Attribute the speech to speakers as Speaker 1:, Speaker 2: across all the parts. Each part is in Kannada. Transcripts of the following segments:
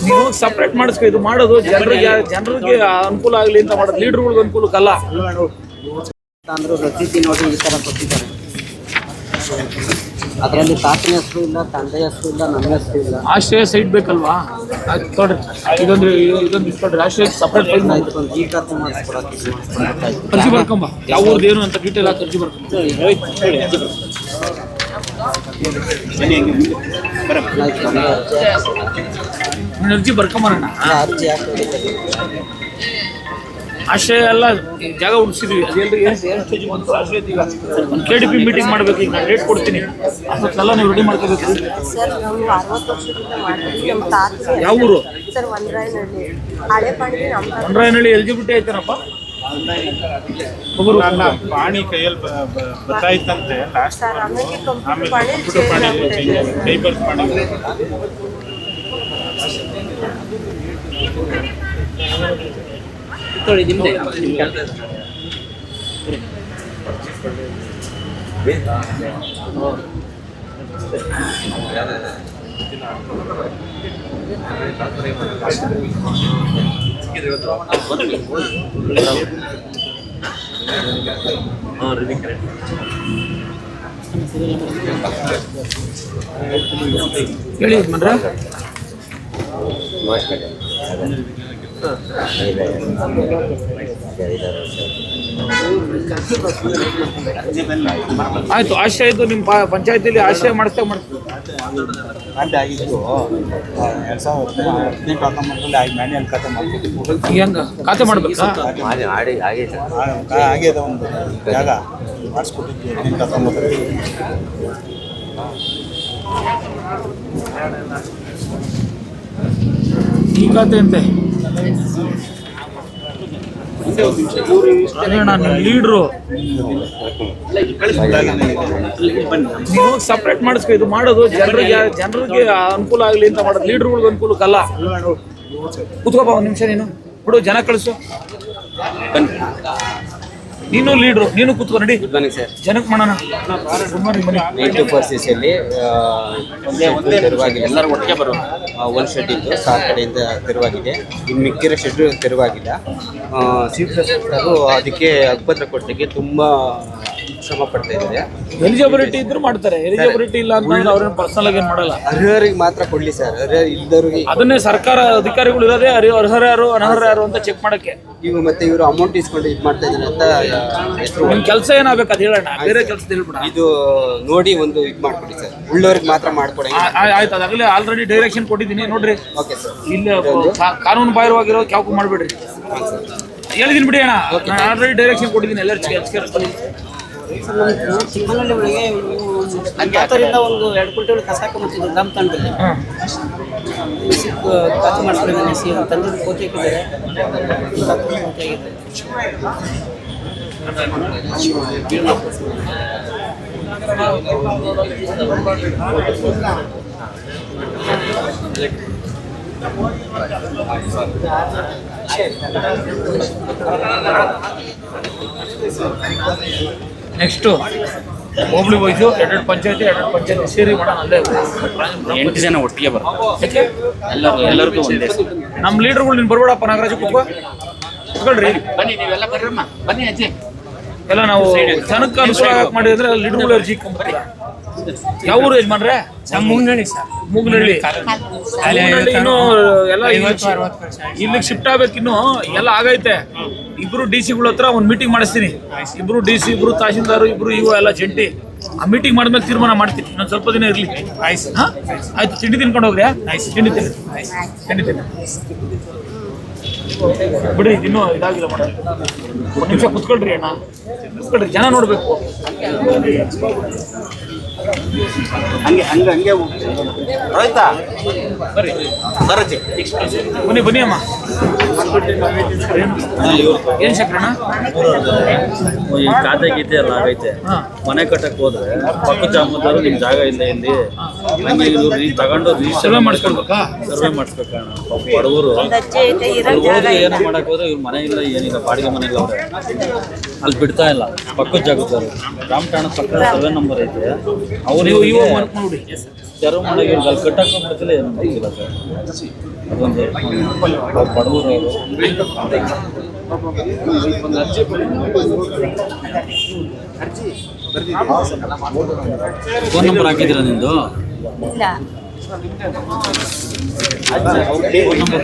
Speaker 1: ನೀವು ಸಪ್ರೇಟ್ ಮಾಡಿಸ್ಕೊ. ಇದು ಮಾಡೋದು ಜನರಿಗೆ ಅನುಕೂಲ ಆಗಲಿ ಅಂತ ಮಾಡೋದು, ಲೀಡರ್ಗಳಿಗೆ ಅನುಕೂಲಕ್ಕಲ್ಲ.
Speaker 2: ಅಂದ್ರೂ ರಸೀದಿ ನೋಡಿ ಈ ಥರ ಕೊಟ್ಟಿದ್ದಾರೆ. ಅದರಲ್ಲಿ ತಾತನ ಹೆಸರು ಇಲ್ಲ, ತಂದೆ ಹೆಸರು ಇಲ್ಲ, ನನ್ನ ಹೆಸರು ಇಲ್ಲ.
Speaker 1: ಆಶ್ರಯ ಸೈಟ್ ಬೇಕಲ್ವಾ? ತೊಗೊಳ್ರಿ, ಇದೊಂದು ಇಸ್ಕೊಳ್ರಿ. ಆಶ್ರಯ ಸಪ್ರೇಟ್ ಫೈಲ್
Speaker 2: ಆಯ್ತು, ಒಂದು ಈ ಖಾತೆ ಮಾಡಿಸ್ಕೊಡೋಕೆ
Speaker 1: ಅರ್ಜಿ ಬರ್ಕೊಂಬ. ಯಾವ ಊರ್ದು ಏನು ಅಂತ ಡೀಟೇಲ್ ಹಾಕಿ ಅರ್ಜಿ ಬರ್ಕೊಂಬ. ಅರ್ಜಿ ಬರ್ಕೊಂಬರೋಣ.
Speaker 2: ಅರ್ಜಿ ಹಾಕಿ
Speaker 1: ಆಶ್ರಯ ಎಲ್ಲ ಜಾಗ ಉಳಿಸಿದ್ವಿ. ಅದೆಲ್ಲರೂ ಏನು ಸ್ಟೇಜ್ ಬಂತು ಆಶ್ರಯ. ಈಗ ಒಂದು KDP ಮೀಟಿಂಗ್ ಮಾಡಬೇಕು. ಈಗ ನಾನು ಡೇಟ್ ಕೊಡ್ತೀನಿ, ಅಷ್ಟೊತ್ತೆಲ್ಲ ನೀವು ರೆಡಿ ಮಾಡ್ಕೋಬೇಕು.
Speaker 3: ಸರ್ ನಾವು 60 ವರ್ಷದಿಂದ ಮಾಡ್ತೀವಿ. ನಮ್ಮ ತಾತ
Speaker 1: ಯಾವ ಊರು?
Speaker 3: ಸರ್ ಒಂದ್ರಾಯನಹಳ್ಳಿ, ಹಳೆ ಪಾಣಿಗೆ ನಮ್ಮ
Speaker 1: ಒಂದ್ರಾಯನಹಳ್ಳಿ ಎಲಿಜಿಬಿಲಿಟಿ ಆಯ್ತಾನಪ್ಪ.
Speaker 4: ಒಬ್ಬರು ನನ್ನ ಪಾಣಿ ಕೈಯಲ್ಲಿ ಬರ್ತಾಯಿತ್ತಂತೆ ಲಾಸ್ಟ್.
Speaker 3: ಸರ್ ಆಮೇಲೆ ಕಂಪ್ಯೂಟರ್ ಪಾಣಿ
Speaker 4: ಪೇಪರ್ ಪಾಣಿ
Speaker 2: ನಿಮ್ಮದೇ
Speaker 1: ಹೇಳಿ ಮನ್ರ. ಆಯ್ತು, ಆಶ್ರಯ ಇದು ನಿಮ್ಮ ಪಂಚಾಯತಿಲಿ ಆಶ್ರಯ ಮಾಡಿಸ್ದಾಗ ಮಾಡ್ತೀವಿ.
Speaker 4: ಅಂತ ಆಗಿತ್ತು 2018 ಮ್ಯಾನ್ಯಲ್ ಖಾತೆ ಮಾಡ್ಕೊಟ್ಟಿದ್ದು.
Speaker 1: ಹೆಂಗ ಖಾತೆ ಮಾಡ್ಬೇಕಾ?
Speaker 4: ಆಗ್ಯದ ಒಂದು ಜಾಗ ಮಾಡಿಸ್ಕೊಟ್ಟಿದ್ವಿ 18-19.
Speaker 1: ಈ ಖಾತೆ ಅಂತೆ ನಾನು ಲೀಡ್ರು. ನೀವು ಸಪ್ರೇಟ್ ಮಾಡಿಸ್ಕೊ. ಇದು ಮಾಡೋದು ಜನರಿಗೆ ಅನುಕೂಲ ಆಗಲಿ ಅಂತ ಮಾಡೋದು, ಲೀಡರ್ಗಳಿಗೆ ಅನುಕೂಲಕ್ಕಲ್ಲ. ಕೂತ್ಕೋಬ ಒಂದು ನಿಮಿಷ. ನೀನು ಬಿಡು, ಜನ ಕಳಿಸು. ನೀನು ಲೀಡ್ರು, ನೀನು ಕೂತ್ಕೊ. ನಡಿ ಜನಕ್ಕೆ ಮಾಡೋಣ.
Speaker 2: ಎಲ್ಲರೂ ಒಟ್ಟಿಗೆ ಬರೋದು. ಒಂದು ಶೆಡ್ ಇದ್ದು ಸಾರ್ ಕಡೆಯಿಂದ ತೆರವಾಗಿದೆ. ಇನ್ನು ಮಿಕ್ಕಿರೋ ಶೆಡ್ ತೆರವಾಗಿಲ್ಲ. ಚೀಫ್ ಮಿನಿಸ್ಟರು ಅದಕ್ಕೆ ಅಕ್ಪತ್ರ ಕೊಡ್ಲಿಕ್ಕೆ ತುಂಬ ಶ್ರಮ ಪಡ್ತಾ ಇದ್ದಾರೆ.
Speaker 1: ಎಲಿಜಿಬಿಲಿಟಿ ಇದ್ರು ಮಾಡ್ತಾರೆ, ಎಲಿಜಿಬಿಲಿಟಿ ಇಲ್ಲ ಅಂತಂದ್ರೆ ಅವ್ರೇನು ಪರ್ಸನಲ್ ಆಗಿ ಏನು ಮಾಡಲ್ಲ.
Speaker 2: ಅರ್ಹರಿಗೆ ಮಾತ್ರ ಕೊಡ್ಲಿ ಸರ್, ಅರ್ಹ ಇಲ್ದವ್ರಿಗೆ.
Speaker 1: ಅದನ್ನೇ ಸರ್ಕಾರ ಅಧಿಕಾರಿಗಳು ಇರೋದೇ ಅರ್ಹರ ಯಾರು ಅನರ್ಹ ಯಾರು ಅಂತ ಚೆಕ್ ಮಾಡಕ್ಕೆ.
Speaker 2: ಇವು ಮತ್ತೆ ಇವರು ಅಮೌಂಟ್ ಇಸ್ಕೊಂಡು ಇದು ಮಾಡ್ತಾ ಇದ್ದಾರೆ ಅಂತ ಹೆಸರು.
Speaker 1: ನಿಮ್ ಕೆಲಸ ಏನಾಗಬೇಕು ಅದು ಹೇಳೋಣ, ಬೇರೆ ಕೆಲಸದ ಹೇಳ್ಬಿಡ.
Speaker 2: ಇದು ನೋಡಿ ಒಂದು ಇದು ಮಾಡ್ಕೊಡಿ ಸರ್, ಉಳ್ಳವ್ರಿಗೆ ಮಾತ್ರ ಮಾಡ್ಕೊಡಿ.
Speaker 1: ಆಯ್ತು, ಅದಾಗಲೇ ಆಲ್ರೆಡಿ ಡೈರೆಕ್ಷನ್ ಕೊಟ್ಟಿದ್ದೀನಿ ನೋಡ್ರಿ.
Speaker 2: Okay sir.
Speaker 1: ಇಲ್ಲಿ ಕಾನೂನು ಬಾಹಿರವಾಗಿರೋ ಕ್ಯಾಕು ಮಾಡಬೇಡ್ರಿ. ಹೇಳಿದೀನಿ ಬಿಡಿ ಅಣ್ಣ, ನಾನು ಆಲ್ರೆಡಿ ಡೈರೆಕ್ಷನ್ ಕೊಟ್ಟಿದ್ದೀನಿ. ಎಲ್ಲರೂ
Speaker 2: ಚಿಕ್ಕಮಗಳೂರಿಗೆ ಅದರಿಂದ ಒಂದು 2 ಕ್ವಿಂಟಲ್ ಕಸ ಹಾಕೊಂಡ್ಬಿಟ್ಟಿದ್ದು ಗ್ರಾಮ ತಂಡದಲ್ಲಿ ಖಾತೆ ಮಾಡ್ಕೊಂಡಿದ್ದಾನೆ. ತಂದೆ ಕೋತಿ ಹಾಕಿದ್ದಾರೆ.
Speaker 1: ನೆಕ್ಸ್ಟು ಹೋಬಳಿ ವಯಸ್ಸು 2 ಪಂಚಾಯತಿ ಸೇರಿ ಮಾಡೋಣ. ಅಲ್ಲೇ
Speaker 5: 8 ಜನ ಒಟ್ಟಿಗೆ ಬರ್ತಾರೆ. ಎಲ್ಲರಿಗೂ ಒಂದೇ.
Speaker 1: ನಮ್ಮ ಲೀಡರ್ಗಳು ನೀನು ಬರ್ಬೇಡಪ್ಪ. ನಾಗರಾಜ್ ಕೂತ್ಕೊಳ್ರಿ.
Speaker 5: ಬನ್ನಿ, ನೀವೆಲ್ಲ ಬರ್ರಮ್ಮ, ಬನ್ನಿ ಅಜ್ಜಿ.
Speaker 1: ಎಲ್ಲ ನಾವು ಜನಕ್ಕೆ ಅನುಕೂಲ ಮಾಡಿದ್ರೆ ಲೀಡರ್ಗಳು ಅರ್ಜಿ ಇಟ್ಕೊಂಡ್ಬರ್ತೀರ. ಯಾವ ಊರು ಯಜಮಾನ್ರೆ?
Speaker 5: ಮೂಗ್ನಳ್ಳಿ ಸರ್.
Speaker 1: ಮೂಗ್ನಳ್ಳಿ ಇನ್ನು ಎಲ್ಲ ಇಲ್ಲಿಗೆ ಶಿಫ್ಟ್ ಆಗ್ಬೇಕು. ಇನ್ನು ಎಲ್ಲ ಆಗೈತೆ. ಇಬ್ರು DC-ಗಳ ಹತ್ರ ಒಂದು ಮೀಟಿಂಗ್ ಮಾಡಿಸ್ತೀನಿ. ಇಬ್ರು DC, ಇಬ್ರು ತಹಶೀಲ್ದಾರು, ಇಬ್ರು ಇವು ಎಲ್ಲ ಜಂಟಿ. ಆ ಮೀಟಿಂಗ್ ಮಾಡಿದ್ಮೇಲೆ ತೀರ್ಮಾನ ಮಾಡ್ತೀನಿ. ಇನ್ನೊಂದು ಸ್ವಲ್ಪ ದಿನ ಇರಲಿ. ಆಯ್ತು, ತಿಂಡಿ ತಿನ್ಕೊಂಡು ಹೋಗ್ರಿ. ತಿಂಡಿ ತಿನ್ನಿ ಬಿಡಿ. ಇನ್ನೂ ಇದಾಗಿಲ್ಲ ಮಾಡೋದು. ಒಂದು ನಿಮಿಷ ಕುತ್ಕೊಳ್ರಿ ಅಣ್ಣ, ಕುತ್ಕೊಳ್ರಿ. ಜನ ನೋಡ್ಬೇಕು.
Speaker 4: ಹಂಗೆ ಆಯ್ತಾ?
Speaker 1: ಬನ್ನಿ ಅಮ್ಮ. ಏನು ಶಕ್ರಣ್ಣ?
Speaker 5: ಈ ಖಾತೆ ಗೀತೆ ಎಲ್ಲ ಆಗೈತೆ. ಮನೆ ಕಟ್ಟಕ್ಕೆ ಹೋದ್ರೆ ಪಕ್ಕ ಜಾಮದಾರು ನಿಮ್ ಜಾಗ ಇಲ್ಲ ಇಲ್ಲಿ, ಹಂಗೆ ಇವ್ರು ತಗೊಂಡು
Speaker 1: ಸರ್ವೆ ಮಾಡಿಸ್ಕೊಳ್ಬೇಕಾ?
Speaker 5: ಸರ್ವೆ ಮಾಡಿಸ್ಬೇಕಣ್ಣ. ಬಡವರು ಹೋದ್ರೆ ಏನೋ ಮಾಡಕ್ ಹೋದ್ರೆ ಇವ್ರ ಮನೆ ಇಲ್ಲ, ಏನಿಲ್ಲ, ಬಾಡಿಗೆ ಮನೆ ಇಲ್ಲ. ಅವ್ರೆ ಅಲ್ಲಿ ಬಿಡ್ತಾ ಇಲ್ಲ. ಪಕ್ಕದ ಜಾಗದವರು ರಾಮಠಾಣ ಪಕ್ಕ ಸರ್ವೆ ನಂಬರ್ ಐತೆ. ಅವ್ರು
Speaker 1: ಇವಾಗ ನೋಡಿ
Speaker 5: ತೆರವು ಮಾಡಿ ಅಲ್ಲಿ ಕಟ್ಟಕ್ಕೆ ಬಿಡ್ತಿಲ್ಲ ಏನು ಗೊತ್ತಿಲ್ಲ ಸರ್ ಅದೊಂದು ಅವ್ರು ಬಡವರು ಫೋನ್ ನಂಬರ್ ಹಾಕಿದ್ದೀರಾ ನಿಂದು
Speaker 3: ಇಲ್ಲ
Speaker 5: ಫೋನ್ ನಂಬರ್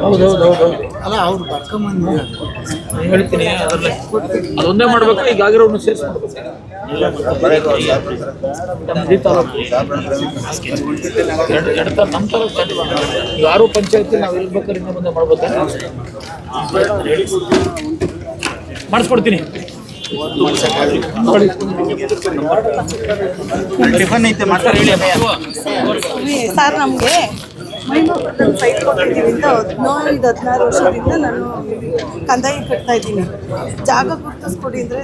Speaker 1: ಹೌದೌದೌದು
Speaker 4: ಅಲ್ಲ ಅವ್ರು ಬರ್ಕೊಂಬಂದು
Speaker 1: ಹೇಳ್ತೀನಿ ಅದರಲ್ಲೇ ಅದೊಂದೇ ಮಾಡ್ಬೇಕು ಈಗ ಆಗಿರೋನು ಸೇರಿಸ್ಬೇಕು ನಮ್ಮ ತಾಲೂಕು ಎರಡು ನಮ್ಮ ತಾಲೂಕು ಯಾರು ಪಂಚಾಯತಿ ನಾವು ಎಲ್ಲಿ ಬೇಕಾದ್ರೆ ಇನ್ನೂ ಮುಂದೆ ಮಾಡ್ಬೇಕಾ ಮಾಡಿಸ್ಕೊಡ್ತೀನಿ ನೋಡಿ
Speaker 4: ಟಿಫನ್ ಐತೆ ಮಾತಾಡಿ
Speaker 3: ಸರ್ ನಮಗೆ ಸೈಟ್ ಕೊಟ್ಟಿದ್ದೀವಿ ಅಂತ 15-16 ವರ್ಷದಿಂದ ನಾನು ಕಂದಾಯ ಕಟ್ತಾ ಇದ್ದೀನಿ ಜಾಗ ಗುರುತಿಸ್ಕೊಡಿ ಅಂದರೆ